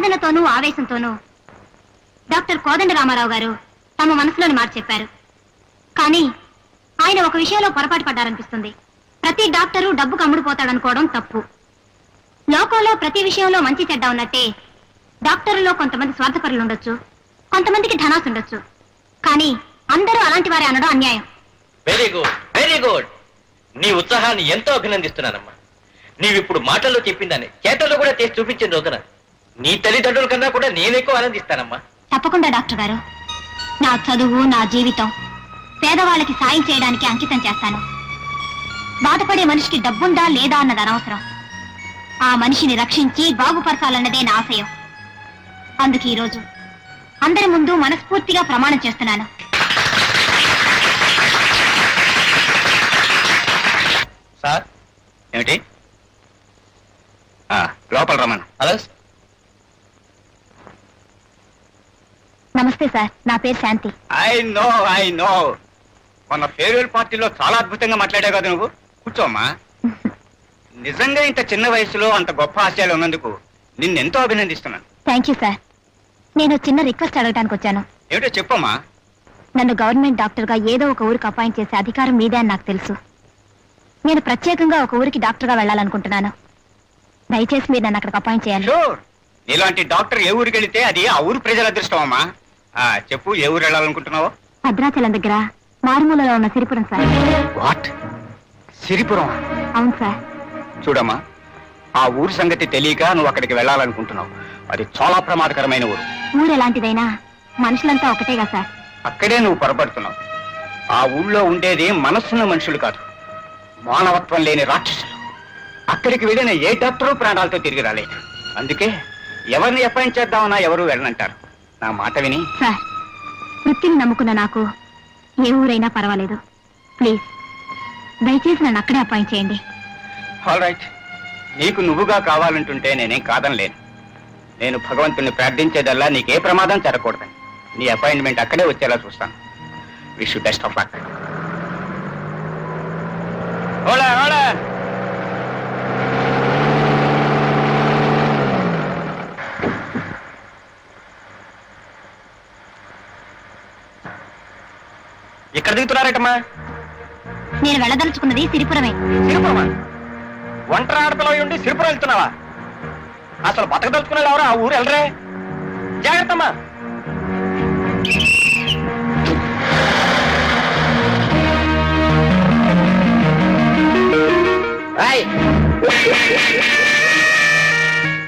ఆవేదనతోనూ ఆవేశంతోనూ డాక్టర్ కోదండ రామారావు గారు తమ మనసులోని మాట చెప్పారు. కానీ ఆయన ఒక విషయంలో పొరపాటు పడ్డారనిపిస్తుంది. ప్రతి డాక్టరు డబ్బుకు అమ్ముడుపోతాడనుకోవడం తప్పు. లోకంలో ప్రతి విషయంలో మంచి చెడ్డ ఉన్నట్టే డాక్టర్లలో కొంతమంది స్వార్థపరులు ఉండొచ్చు, కొంతమందికి ధనాసు ఉండొచ్చు. కానీ అందరూ అలాంటి వారే అనడం అన్యాయం. Very good, very good. నీ ఉత్సాహాన్ని ఎంతో అభినందిస్తున్నానమ్మా. నీవిప్పుడు మాటల్లో చెప్పిందని చేతల్లో కూడా చేసి చూపించిన రోజున నీ తల్లిదండ్రుల కన్నా కూడా నేను ఎక్కువ ఆనందిస్తానమ్మా. తప్పకుండా డాక్టర్ గారు. నా చదువు, నా జీవితం పేదవాళ్ళకి సాయం చేయడానికి అంకితం చేస్తాను. బాధపడే మనిషికి డబ్బుందా లేదా అన్నది అనవసరం. ఆ మనిషిని రక్షించి బాగుపరచాలన్నదే నా ఆశయం. అందుకు ఈరోజు అందరి ముందు మనస్ఫూర్తిగా ప్రమాణం చేస్తున్నాను. సార్ ఏమిటి? లోపల రమ్మను. హలో. నమస్తే సార్, నా పేరు శాంతి. ఐ నో మన ఫేర్వెల్ పార్టీలో చాలా అద్భుతంగా మాట్లాడావు కదా నువ్వు. కూర్చోమ్మా. నిజంగా ఇంత చిన్న వయసులో అంత గొప్ప ఆశయాలు ఉన్నందుకు నిన్నెంతో అభినందిస్తున్నాను. Thank you sir. నేను చిన్న రిక్వెస్ట్ అడగడానికి వచ్చాను. ఏమిటో చెప్పమ్మా. నన్ను గవర్నమెంట్ డాక్టర్గా ఏదో ఒక ఊరికి అపాయింట్ చేసే అధికారం మీదే అని నాకు తెలుసు. నేను ప్రత్యేకంగా ఒక ఊరికి డాక్టర్గా వెళ్ళాలనుకుంటున్నాను. దయచేసి మీరు నన్ను అక్కడికి అపాయింట్ చేయాలి. షూర్. నీలాంటి డాక్టర్ ఏ ఊరికి వెళితే అది ఆ ఊరు ప్రజల అదృష్టం అమ్మా. చెప్పు, ఏ ఊరు వెళ్ళాలనుకుంటున్నావో? భద్రాచలం దగ్గర మారుమూలలో ఉన్న సిరిపురం సార్. వాట్? సిరిపురం? అవును సార్. చూడమ్మా, ఆ ఊరు సంగతి తెలియక నువ్వు అక్కడికి వెళ్ళాలనుకుంటున్నావు. అది చాలా ప్రమాదకరమైన ఊరు. ఊరు ఎలాంటిదైనా మనుషులంతా ఒకటేగా సార్. అక్కడే నువ్వు పొరపడుతున్నావు. ఆ ఊళ్ళో ఉండేది మనస్సున్న మనుషులు కాదు, మానవత్వం లేని రాక్షసులు. అక్కడికి వెళ్ళిన ఏ డాక్టరు ప్రాణాలతో తిరిగి రాలేదు. అందుకే ఎవరిని అపాయింట్ చేద్దామన్నా ఎవరు వెళ్ళనంటారు. నా మాట విని. సార్, వృత్తిని నమ్ముకున్న నాకు ఏ ఊరైనా పర్వాలేదు. ప్లీజ్ దయచేసి నన్ను అక్కడే అపాయింట్ చేయండి. All right. నీకు నువ్వుగా కావాలంటుంటే నేనేం కాదనలేను. నేను భగవంతుని ప్రార్థించేదల్లా నీకే ప్రమాదం జరగకూడదని. నీ అపాయింట్మెంట్ అక్కడే వచ్చేలా చూస్తాను. Wish you best of luck. ఎక్కడ దిగుతున్నారటమ్మా? నేను వెళ్ళదలుచుకున్నది సిరిపురమే. సిరిపురమా? ఒంటరి ఆడపిలో ఉండి సిరిపురం వెళ్తున్నావా? అసలు బతకదలుచుకున్న ఎవరు ఆ ఊరు వెళ్ళరే? జాగ్రత్తమ్మా.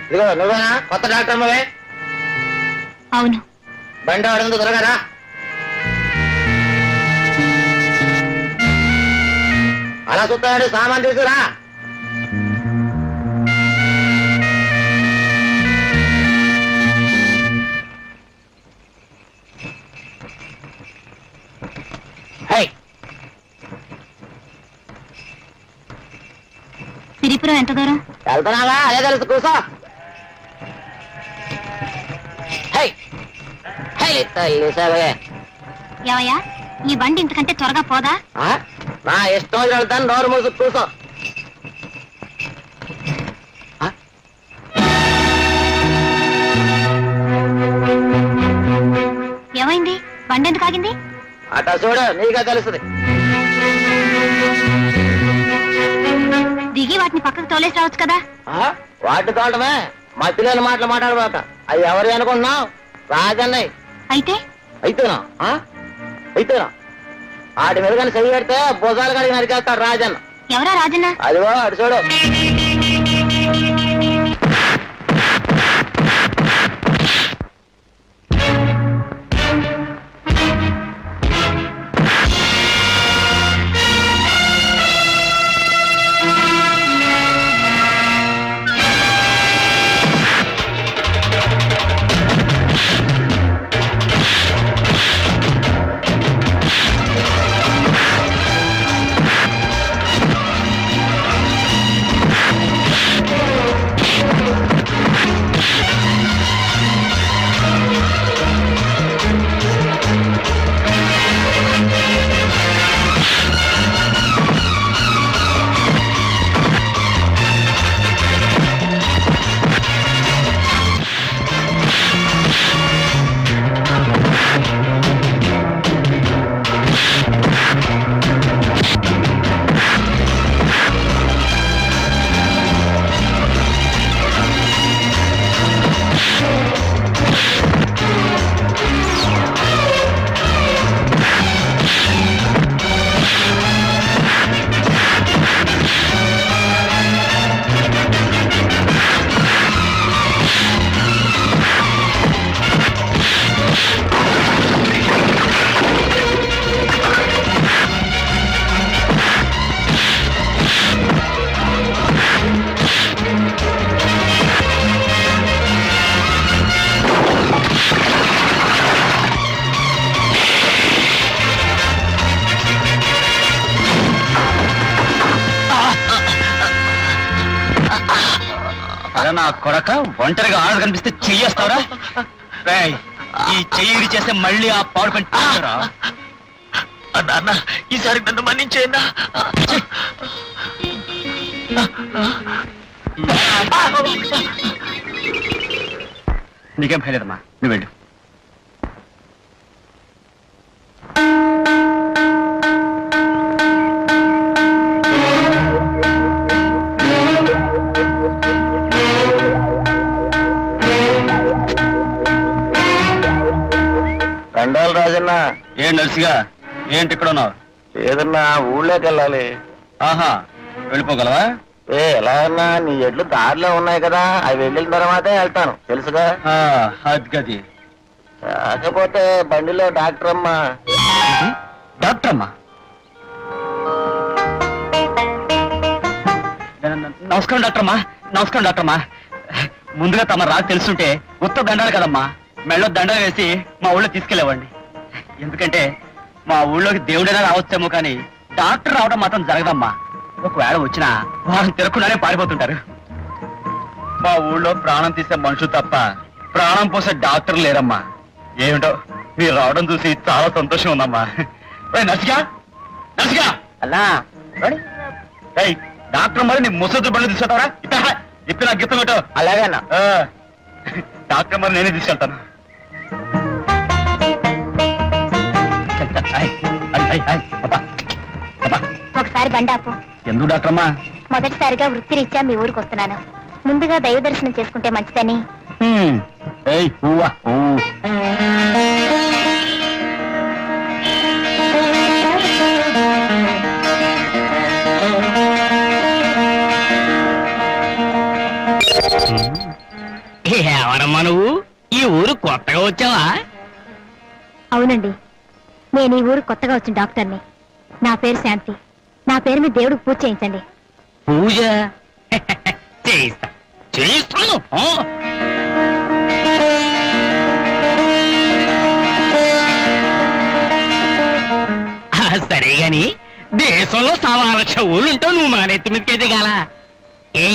ఇదిగో నువ్వేనా కొత్త డాక్టర్ అమ్మవే? అవును. బండి ఆడుంది, త్వరగా. అలా చూస్తాడు, సామాన్ తీసుకురా. సిరిపురం ఎంత దూరం? వెళ్తున్నావా? అదే తెలుసు, కూసో. ఏమయ్యా, ఈ బండి ఇంతకంటే త్వరగా పోదా? నా ఇష్టం వెళ్తాను, నోరు మూసు కూసో. ఏమైంది? బండి ఎందుకు ఆగింది? అట చూడు, నీకే తెలుస్తుంది. దిగి వాటిని పక్కకు తోలేసి రావచ్చు కదా. వాటి తోటమే మధ్యలోని మాటలు మాట్లాడబాక. అది ఎవరు అనుకుంటున్నావు? రాజన్నయ్య. అయితే అయితేనా? అయితేనా? వాటి మీద కానీ చెయ్యి పెడితే భుజాలు కడిగి నరికేస్తాడు రాజన్న. ఎవరా రాజన్న? అదిగో అటు చూడు. నా కొడక ఒంటరిగా ఆడ కనిపిస్తే చెయ్యేస్తావురా? ఈ చెయ్యి చేస్తే మళ్ళీ ఆ పాడు పని నాన్న ఈసారి నన్ను మన్నించేనా? నీకేం భయలేదమ్మా, నువ్వు వెళ్ళు. దండాలు రాజన్న. ఏం నర్సిగా, ఏంటి ఇక్కడ ఉన్నావు? ఏదన్నా ఊళ్ళోకి వెళ్ళాలి. ఆహా, వెళ్ళిపోగలవా? ఎలా అన్నా నీ ఎడ్లు దారిలో ఉన్నాయి కదా, అవి వెళ్ళిన తర్వాతే వెళ్తాను, తెలుసుగా. అది గది. కాకపోతే బండిలో డాక్టర్ అమ్మా. డాక్టర్ అమ్మా? నమస్కారం డాక్టర్ అమ్మా. నమస్కారం డాక్టర్ అమ్మా. ముందుగా తమ రాకు తెలుసుంటే ఉత్త దండాలు కదమ్మా, మెళ్ళో దండలు వేసి మా ఊళ్ళో తీసుకెళ్ళేవాడిని. ఎందుకంటే మా ఊళ్ళోకి దేవుడైనా రావచ్చేమో కానీ డాక్టర్ రావడం మాత్రం జరగదమ్మా. ఒకవేళ వచ్చినా వాళ్ళని తిరగకుండానే పారిపోతుంటారు. మా ఊళ్ళో ప్రాణం తీసే మనుషులు తప్ప ప్రాణం పోసే డాక్టర్ లేరమ్మా. ఏమిటో మీరు రావడం చూసి చాలా సంతోషం ఉందమ్మా. నర్సిగా, నర్సిగా అన్నా డాక్టర్ మరి నీ ముసలి బండ్లు తీసుకెళ్తావరా? ఇప్పుడు నాకు గిఫ్ట్ పెట్టు. అలాగే అన్నా. డాక్టర్ మరి నేనే తీసుకెళ్తాను. ఒకసారి బండాపు. ఎందుకు డాక్టర్ అమ్మా? మొదటిసారిగా వృత్తిరీత్యా మీ ఊరికి వస్తున్నాను. ముందుగా దైవ దర్శనం చేసుకుంటే మంచిదని. ఎవరమ్మా నువ్వు? ఈ ఊరు కొత్తగా వచ్చావా? అవునండి, నేను ఈ ఊరు కొత్తగా వచ్చిన డాక్టర్ని. నా పేరు శాంతి. నా పేరు మీద దేవుడికి పూజ చేయించండి. పూజ చేయిస్తా, చేయిస్తాను. సరే గాని దేశంలో 1,00,000 ఊళ్ళుంటావు, నువ్వు మా నెత్తి మీదకి ఎదిగాల? ఏ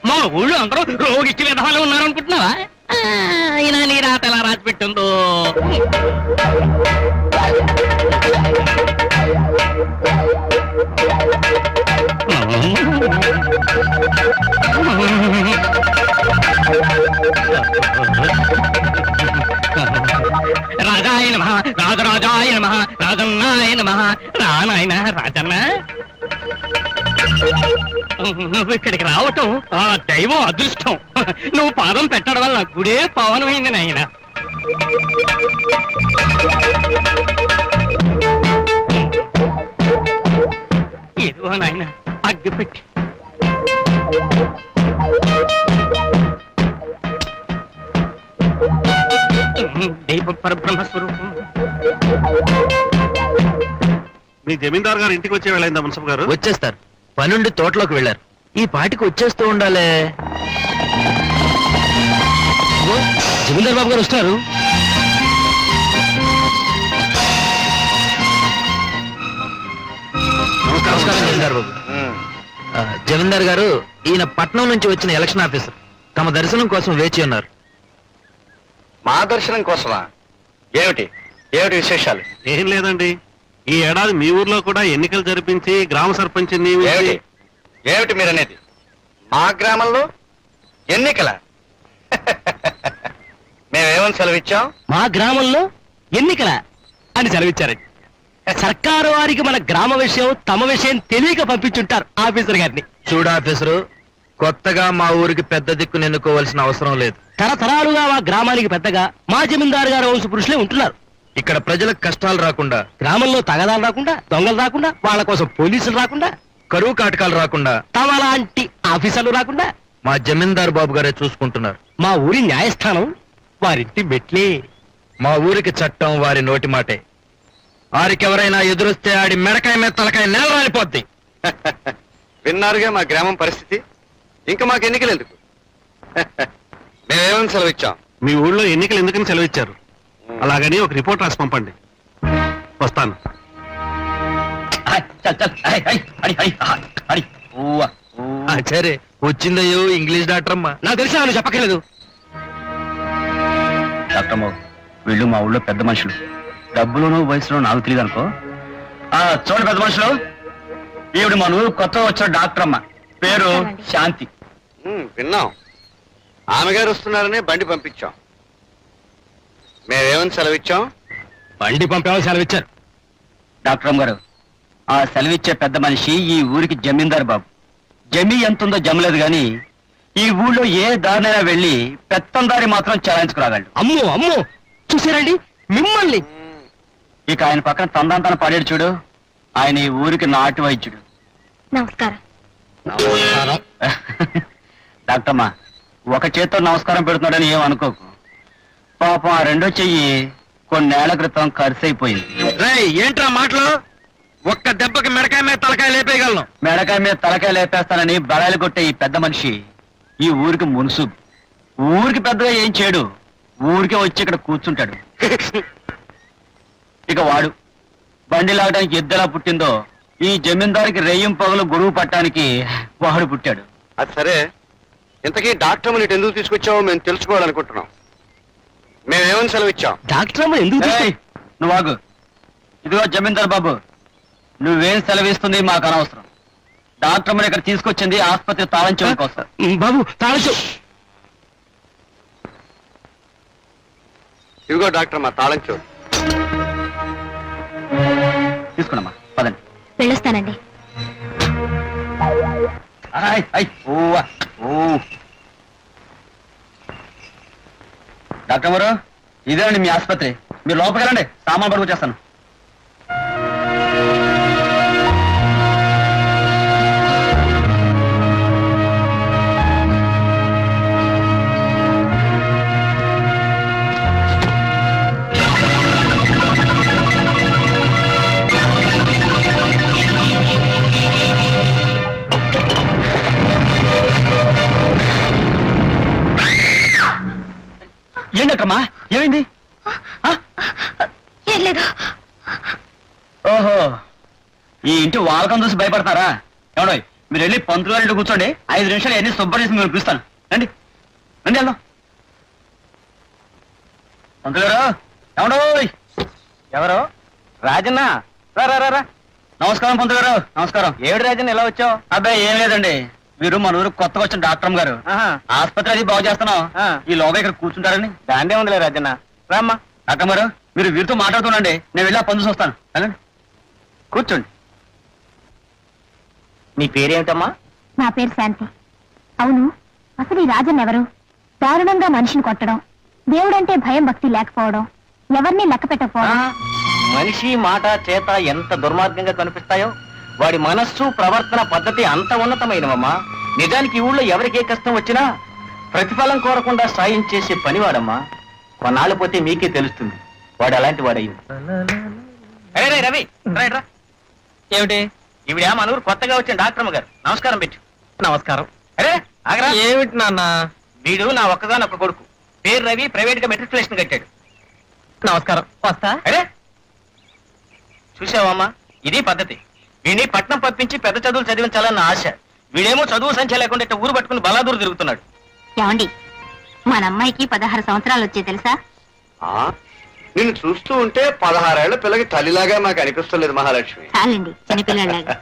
మా ఊళ్ళో అందరూ రోగిచ్చి విధాలు ఉన్నారనుకుంటున్నావా? అయినా నీ రాత ఎలా రాసి పెట్టిందో. రాజాయ నమః, రాజరాజాయ నమః, రాజన్నాయ నమః. రానాయన రాజన్న, నువ్వు ఇక్కడికి రావటం ఆ దైవం అదృష్టం. నువ్వు పాదం పెట్టడం వల్ల గుడే పవనమైంది నాయన. ఇదిగో నాయన అగ్గి పెట్టి. దైవ పరబ్రహ్మ స్వరూపం. మీ జమీందార్ గారు ఇంటికి వచ్చే వెళ్ళైందా మున్సబ్ గారు? వచ్చేస్తారు, పనుండి తోటలోకి వెళ్ళారు. ఈ పాటికి వచ్చేస్తూ ఉండాలే. జమీందార్ బాబు గారు వస్తున్నారు. నమస్కారం జమీందార్ బాబు. జమీందార్ గారు, ఈయన పట్నం నుంచి వచ్చిన ఎలక్షన్ ఆఫీసర్. తమ దర్శనం కోసం వేచి ఉన్నారు. మా దర్శనం కోసమా? ఏమిటి ఏమిటి విశేషాలు? ఏం లేదండి, ఈ ఏడాది మీ ఊర్లో కూడా ఎన్నికలు జరిపించి గ్రామ సర్పంచ్ ఏమిటి ఏమిటి మీరనేది? మా గ్రామంలో ఎన్నికల? మేమేమని సెలవిచ్చాం? మా గ్రామంలో ఎన్నికల అని సెలవిచ్చారండి. సర్కారు వారికి మన గ్రామ విషయం తమ విషయం తెలియక పంపించుంటారు ఆఫీసర్ గారిని. చూడు ఆఫీసరు, కొత్తగా మా ఊరికి పెద్ద దిక్కును ఎన్నుకోవాల్సిన అవసరం లేదు. తరతరాలుగా మా గ్రామానికి పెద్దగా మా జమీందారు గారు వంశ పురుషులే ఉంటున్నారు. ఇక్కడ ప్రజలకు కష్టాలు రాకుండా, గ్రామంలో తగదాలు రాకుండా, దొంగలు రాకుండా, వాళ్ళ కోసం పోలీసులు రాకుండా, కరువు కాటకాలు రాకుండా, తమ లాంటి ఆఫీసర్లు రాకుండా మా జమీందారు బాబు గారే చూసుకుంటున్నారు. మా ఊరి న్యాయస్థానం వారింటి మెట్లే. మా ఊరికి చట్టం వారి నోటి మాటే. వారికెవరైనా ఎదురొస్తే ఆడి మెడకాయ మీద తలకాయ నేల రాలిపోద్ది. విన్నారుగా మా గ్రామం పరిస్థితి. ఇంకా మాకు ఎన్నికలు ఎందుకు? మేమేమని సెలవిచ్చాం? మీ ఊళ్ళో ఎన్నికలు ఎందుకని సెలవిచ్చారు? అలాగని ఒక రిపోర్ట్ రాసి పంపండి. వస్తాను. సరే, వచ్చిందయ్యో ఇంగ్లీష్ డాక్టర్ అమ్మా. నాకు తెలిసి ఆమె చెప్పక్కర్లేదు. డాక్టర్ అమ్మ, వీళ్ళు మా ఊళ్ళో పెద్ద మనుషులు. డబ్బులోనూ వయసులో నాకు తెలియదు అనుకో. చూడండి పెద్ద మనుషులు, ఈవిడ మన ఊరు కొత్త వచ్చిన డాక్టర్ అమ్మ, పేరు శాంతి. విన్నాం, ఆమె గారు వస్తున్నారని బండి పంపించాం. మేమేమని సెలవిచ్చాం? బండి పంపామని సెలవిచ్చారు. డాక్టర్ అమ్మ గారు, ఆ సెలవిచ్చే పెద్ద మనిషి ఈ ఊరికి జమీందారు బాబు. జమీ ఎంతుందో జమలేదు గాని ఈ ఊళ్ళో ఏ దారినైనా వెళ్ళి పెత్తందారి మాత్రం చలాయించుకురాగలడు. అమ్మో అమ్మో, చూసారండి మిమ్మల్ని. ఇక ఆయన పక్కన తందాంతన పడేడు చూడు, ఆయన ఈ ఊరికి నాటు వైద్యుడు. నమస్కారం. డాక్టర్ అమ్మా, ఒక చేత్తో నమస్కారం పెడుతున్నాడని ఏం అనుకోకు. పాపం ఆ రెండో చెయ్యి కొన్నేళ్ల క్రితం ఖర్చు అయిపోయింది. రేయ్, ఏంట్రా మాటలు? ఒక్క దెబ్బకి మెడకాయ మీద తలకాయ లేపేయగలను. మెడకాయ మీద తలకాయ లేపేస్తానని బడాయిలు కొట్టే ఈ పెద్ద మనిషి ఈ ఊరికి మునుసు. ఊరికి పెద్దగా ఏం చేయడు, ఊరికే వచ్చి ఇక్కడ కూర్చుంటాడు. ఇక వాడు బండి లాగడానికి ఎద్దెలా పుట్టిందో ఈ జమీందారికి రెయ్యం పగలు గొడుగు పట్టడానికి వాడు పుట్టాడు. అది సరే, ఇంతకీ డాక్టర్ నీటి ఎందుకు తీసుకొచ్చావో మేము తెలుసుకోవాలనుకుంటున్నాం. మేమేమని సెలవిచ్చాం? డాక్టర్ అమ్మ ఎందుకు ఏయ్, నువ్వు ఆగు. ఇదిగో జమీందార్ బాబు, నువ్వేం సెలవిస్తుంది మాకు అనవసరం. డాక్టర్ అమ్మని ఇక్కడ తీసుకొచ్చింది ఆసుపత్రి తాళం చెవుల కోసం. బాబు తాళం. ఇదిగో డాక్టర్ మా తాళం చెవు. తీసుకున్నామా, పదండి. వెళ్ళొస్తానండి. డాక్టర్ గారు, ఇదేనండి మీ ఆసుపత్రి. మీరు లోపలికి రండి, సామాన్ పడుకొచ్చేస్తాను. ఏంటమ్మా, ఏమైంది? ఏం లేదు. ఓహో, ఈ ఇంటి వాలకం చూసి భయపడతారా? ఏమండో, మీరు వెళ్ళి పంతులు గారి ఇంటి కూర్చోండి. 5 నిమిషాలు ఎన్ని శుభ్రం చేసి మీరు పిలుస్తాను. రండి రండి, వెళ్దాం. పంతులు గారు, ఏమండో? ఎవరు? రాజన్న, రా. నమస్కారం పంతులు గారు. నమస్కారం. ఏడు రాజన్న, ఎలా వచ్చావు? అబ్బాయి ఏం లేదండి, మీరు మన ఊరు కొత్తగా వచ్చిన డాక్టర్ గారు ఆసుపత్రి అది బాగు చేస్తున్నాం, ఈ లోగా ఇక్కడ కూర్చుంటారని. దాండే ఉందిలే రాజన్న, రామ్మా. డాక్టర్ గారు, మీరు వీరితో మాట్లాడుతుండండి, నేను వెళ్ళి ఆ పని చూసి వస్తాను. వెళ్ళండి, కూర్చోండి. నీ పేరేమిటమ్మా? నా పేరు శాంతి. అవును, అసలు ఈ రాజన్ ఎవరు? దారుణంగా మనిషిని కొట్టడం, దేవుడంటే భయం భక్తి లేకపోవడం, ఎవరిని లెక్క పెట్టకపోవడం. మనిషి మాట చేత ఎంత దుర్మార్గంగా కనిపిస్తాయో వాడి మనస్సు ప్రవర్తన పద్ధతి అంత ఉన్నతమైనవమ్మా. నిజానికి ఈ ఊళ్ళో ఎవరికి ఏ కష్టం వచ్చినా ప్రతిఫలం కోరకుండా సాయం చేసే పనివాడమ్మా. కొన్నాళ్ళు పోతే మీకే తెలుస్తుంది వాడు అలాంటి వాడయ్యి. రవి, రా. ఏమిటి? ఈవిడ మన ఊరు కొత్తగా వచ్చిన డాక్టర్ గారు. నమస్కారం పెట్టు. నమస్కారం. అరే ఆగరా. ఏమిటి నాన్న? వీడు నా ఒక్కగానొక్క కొడుకు, పేరు రవి, ప్రైవేట్ గా మెట్రికులేషన్ కట్టాడు. నమస్కారం, వస్తా. అరే చూసావమ్మా, ఇది పద్ధతి. వీడిని పట్నం పంపించి పెద్ద చదువులు చదివించాలన్న ఆశ. వీడేమో చదువు సంఖ్య లేకుండా ఇట్ట ఊరు పట్టుకుని బలాదూరు తిరుగుతున్నాడు. ఏమండి, మన అమ్మాయికి 16 సంవత్సరాలు వచ్చే తెలుసా? నిన్ను చూస్తూ ఉంటే 16 ఏళ్ల పిల్లకి తల్లిలాగా మాకు అనిపిస్తలేదు మహాలక్ష్మి. చాలండి, చిన్నపిల్లలాగా.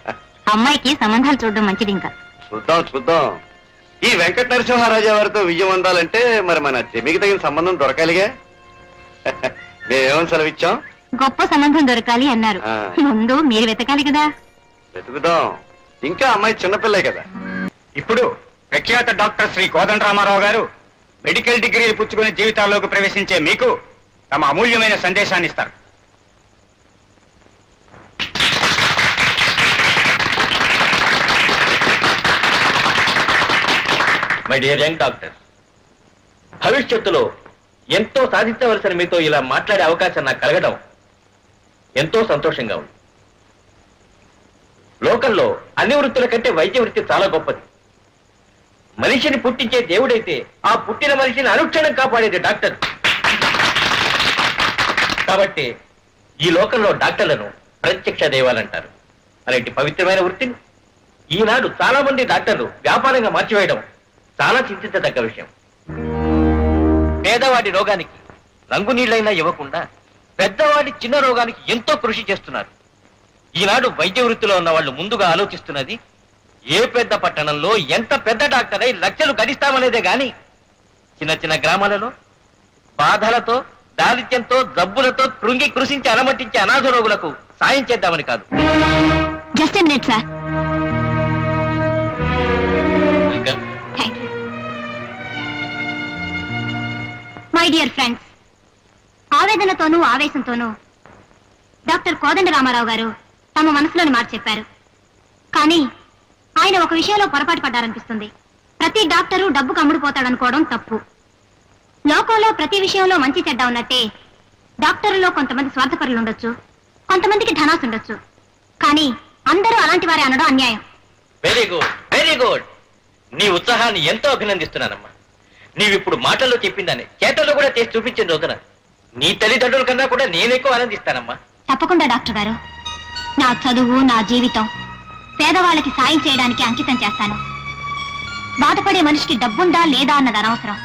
అమ్మాయికి సంబంధాలు చూడడం మంచిది. ఇంకా చూద్దాం. ఈ వెంకట నరసింహారాజా వారితో విజయం అందాలంటే మరి మన జమికి తగిన సంబంధం దొరకాలిగా. మేమేమని సెలవిచ్చాం? గొప్ప సంబంధం దొరకాలి అన్నారు. ముందు మీరు వెతకాలి కదా. వెతుకుదాం. ఇంకా అమ్మాయి చిన్నపిల్లే కదా. ఇప్పుడు ప్రఖ్యాత డాక్టర్ శ్రీ కోదండరామారావు గారు మెడికల్ డిగ్రీలు పుచ్చుకునే జీవితాల్లోకి ప్రవేశించే మీకు తమ అమూల్యమైన సందేశాన్ని ఇస్తారు. మై డియర్ యంగ్ డాక్టర్, భవిష్యత్తులో ఎంతో సాధించవలసిన మీతో ఇలా మాట్లాడే అవకాశం నాకు కలగడం ఎంతో సంతోషంగా ఉంది. లోకంలో అన్ని వృత్తుల కంటే వైద్య వృత్తి చాలా గొప్పది. మనిషిని పుట్టించే దేవుడైతే ఆ పుట్టిన మనిషిని అనుక్షణం కాపాడేది డాక్టర్. కాబట్టి ఈ లోకంలో డాక్టర్లను ప్రత్యక్ష దైవాలంటారు. అలాంటి పవిత్రమైన వృత్తిని ఈనాడు చాలా మంది డాక్టర్లు వ్యాపారంగా మార్చివేయడం చాలా చింతించదగ్గ విషయం. పేదవాడి రోగానికి రంగు నీళ్లైనా ఇవ్వకుండా పెద్దవాడి చిన్న రోగానికి ఎంతో కృషి చేస్తున్నారు. ఈనాడు వైద్య వృత్తిలో ఉన్న వాళ్ళు ముందుగా ఆలోచిస్తున్నది ఏ పెద్ద పట్టణంలో ఎంత పెద్ద డాక్టర్ అయి లక్షలు గడిస్తామనేదే గాని చిన్న చిన్న గ్రామాలలో బాధలతో దారిద్ర్యంతో జబ్బులతో కృంగి కృషించి అలమటించే అనాథ రోగులకు సాయం చేద్దామని కాదు. Just minute sir. My dear friends, ఆవేదనతోనూ ఆవేశంతోనూ డాక్టర్ కోదండ రామారావు గారు తమ మనసులోని మాట చెప్పారు. కానీ ఆయన ఒక విషయంలో పొరపాటు పడ్డారనిపిస్తుంది. ప్రతి డాక్టరు డబ్బుకు అమ్ముడుపోతాడనుకోవడం తప్పు. లోకంలో ప్రతి విషయంలో మంచి చెడ్డ ఉన్నట్టే డాక్టర్లలో కొంతమంది స్వార్థపరులు ఉండొచ్చు, కొంతమందికి ధనాసు ఉండొచ్చు. కానీ అందరూ అలాంటి వారే అనడం అన్యాయం. Very good, very good. నీ ఉత్సాహాన్ని ఎంతో అభినందిస్తున్నానమ్మా. నీవిప్పుడు మాటల్లో చెప్పిందని చేతల్లో కూడా చేసి చూపించిన రోజున నీ తల్లిదండ్రుల కన్నా కూడా నేనెక్కువ ఆనందిస్తానమ్మా. తప్పకుండా డాక్టర్ గారు. నా చదువు, నా జీవితం పేదవాళ్ళకి సాయం చేయడానికి అంకితం చేస్తాను. బాధపడే మనిషికి డబ్బుందా లేదా అన్నది అనవసరం.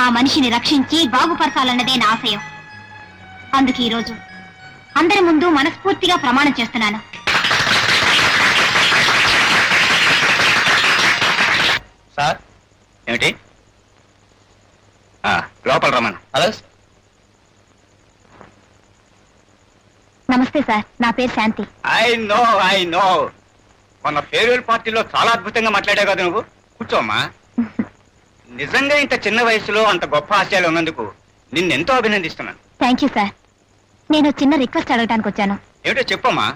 ఆ మనిషిని రక్షించి బాగుపరచాలన్నదే నా ఆశయం. అందుకే ఈరోజు అందరి ముందు మనస్ఫూర్తిగా ప్రమాణం చేస్తున్నాను. సార్ ఏమిటి? లోపల రమ్మను. హలో. నమస్తే సార్, నా పేరు శాంతి. ఐ నో మొన్న ఫేర్వెల్ పార్టీలో చాలా అద్భుతంగా మాట్లాడావు కదా నువ్వు. కూర్చోమ్మా. నిజంగా ఇంత చిన్న వయసులో అంత గొప్ప ఆశయాలు ఉన్నందుకు నిన్నెంతో అభినందిస్తున్నాను. Thank you sir. నేను చిన్న రిక్వెస్ట్ అడగడానికి వచ్చాను. ఏమిటో చెప్పమ్మా.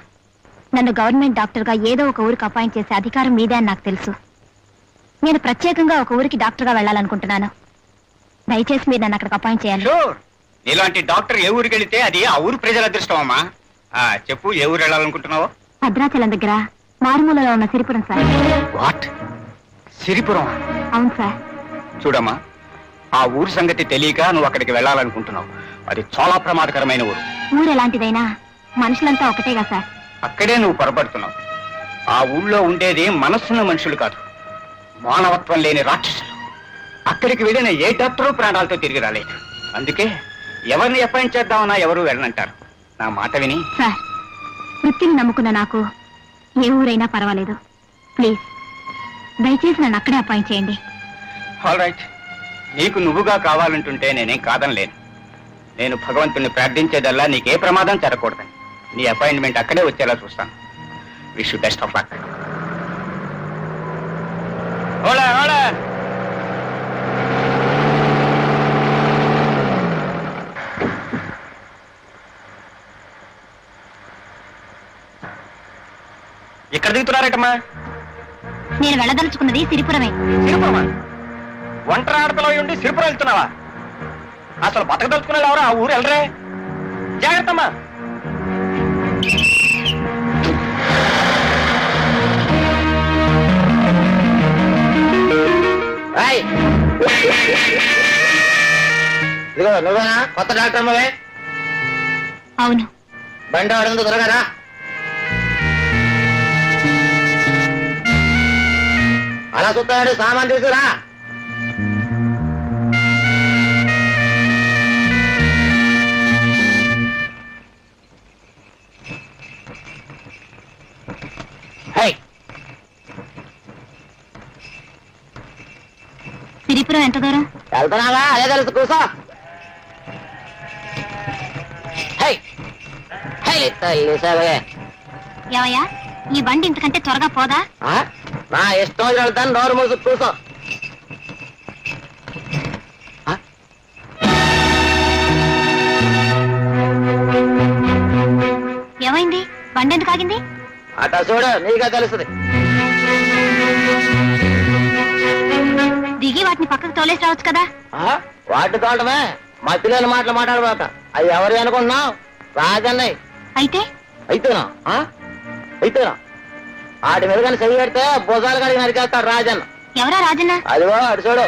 నన్ను గవర్నమెంట్ డాక్టర్గా ఏదో ఒక ఊరికి అపాయింట్ చేసే అధికారం మీదే అని నాకు తెలుసు. నేను ప్రత్యేకంగా ఒక ఊరికి డాక్టర్గా వెళ్ళాలనుకుంటున్నాను. దయచేసి మీరు నన్ను అక్కడికి అపాయింట్ చేయాలి. షూర్. నీలాంటి డాక్టర్ ఏ ఊరికి వెళితే అది ఆ ఊరు ప్రజల అదృష్టం అమ్మా. చెప్పు, ఏ ఊరు వెళ్ళాలనుకుంటున్నావో? భద్రాచలం దగ్గర మారుమూలలో ఉన్న సిరిపురం సార్. వాట్? సిరిపురం? అవును సార్. చూడమ్మా, ఆ ఊరు సంగతి తెలియక నువ్వు అక్కడికి వెళ్ళాలనుకుంటున్నావు. అది చాలా ప్రమాదకరమైన ఊరు. ఊరు ఎలాంటిదైనా మనుషులంతా ఒకటేగా సార్. అక్కడే నువ్వు పొరపడుతున్నావు. ఆ ఊళ్ళో ఉండేది మనస్సున్న మనుషులు కాదు, మానవత్వం లేని రాక్షసులు. అక్కడికి వెళ్ళిన ఏ డాక్టరు ప్రాణాలతో తిరిగి రాలేదు. అందుకే ఎవరిని అపాయింట్ చేద్దామన్నా ఎవరు వెళ్ళనంటారు. నా మాట విని. సార్, వృత్తిని నమ్ముకున్న నాకు ఏ ఊరైనా పర్వాలేదు. ప్లీజ్ దయచేసి నన్ను అక్కడే అపాయింట్ చేయండి. All right. నీకు నువ్వుగా కావాలంటుంటే నేనేం కాదనలేను. నేను భగవంతుని ప్రార్థించేదల్లా నీకే ప్రమాదం జరగకూడదని. నీ అపాయింట్మెంట్ అక్కడే వచ్చేలా చూస్తాను. Wish you best of luck. ఎక్కడ దిగుతున్నారటమ్మా? నేను వెళ్ళదలుచుకున్నది సిరిపురమే. సిరిపురమా? ఒంటరి ఆడతలో ఉండి సిరిపురం వెళ్తున్నావా? అసలు బతకదలుచుకున్నాడు ఎవరు? ఆ ఊరు వెళ్ళరే. జాగ్రత్తమ్మా. ఇదిగో నువ్వేనా కొత్త డాక్టర్ అమ్మవే? అవును. బండి ఆడుందో త్వరగా. అలా చూస్తాడు, సామాన్ తీసుకురా. సిరిపురం ఎంత దూరం? వెళ్తున్నావా? అదే తెలుసు, కూసో. ఏవయ్యా, ఈ బండి ఇంతకంటే త్వరగా పోదా? నా ఇష్టం వెళ్తాను, నోరు మూసు కూసో. ఏమైంది? బండి ఎందుకు ఆగింది? అట చూడు, నీకే తెలుస్తుంది. దిగి వాటిని పక్కకు తోలేసి రావచ్చు కదా. వాటి తోటమే మధ్యలోని మాటలు మాట్లాడబాక. అవి ఎవరు అనుకుంటున్నావు? రాజన్నయ్య. అయితే అయితేనా? అయితేనా? ఆడి మీద కానీ చెయ్యి పెడితే భుజాలు కడిగి నరికేస్తాడు రాజన్న. ఎవరా రాజన్న? అదిగో అటు చూడు.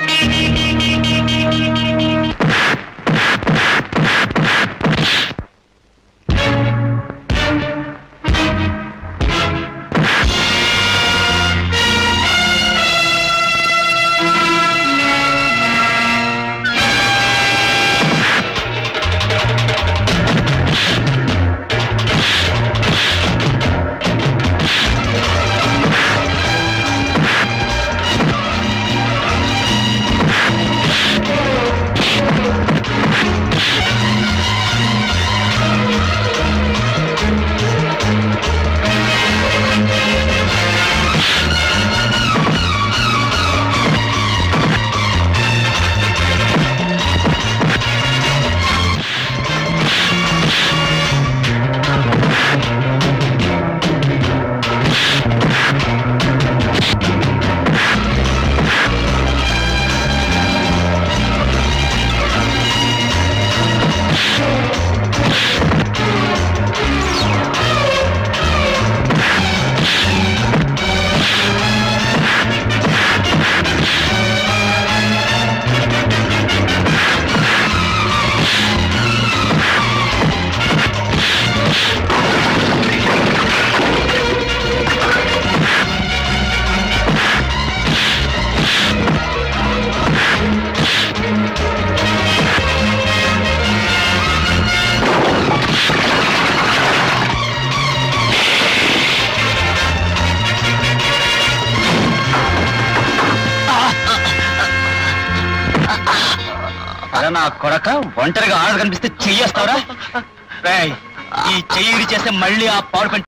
నా కొడక ఒంటరిగా ఆడ కనిపిస్తే చెయ్యేస్తావురా? ఈ చెయ్యి చేస్తే మళ్ళీ ఆ పవర్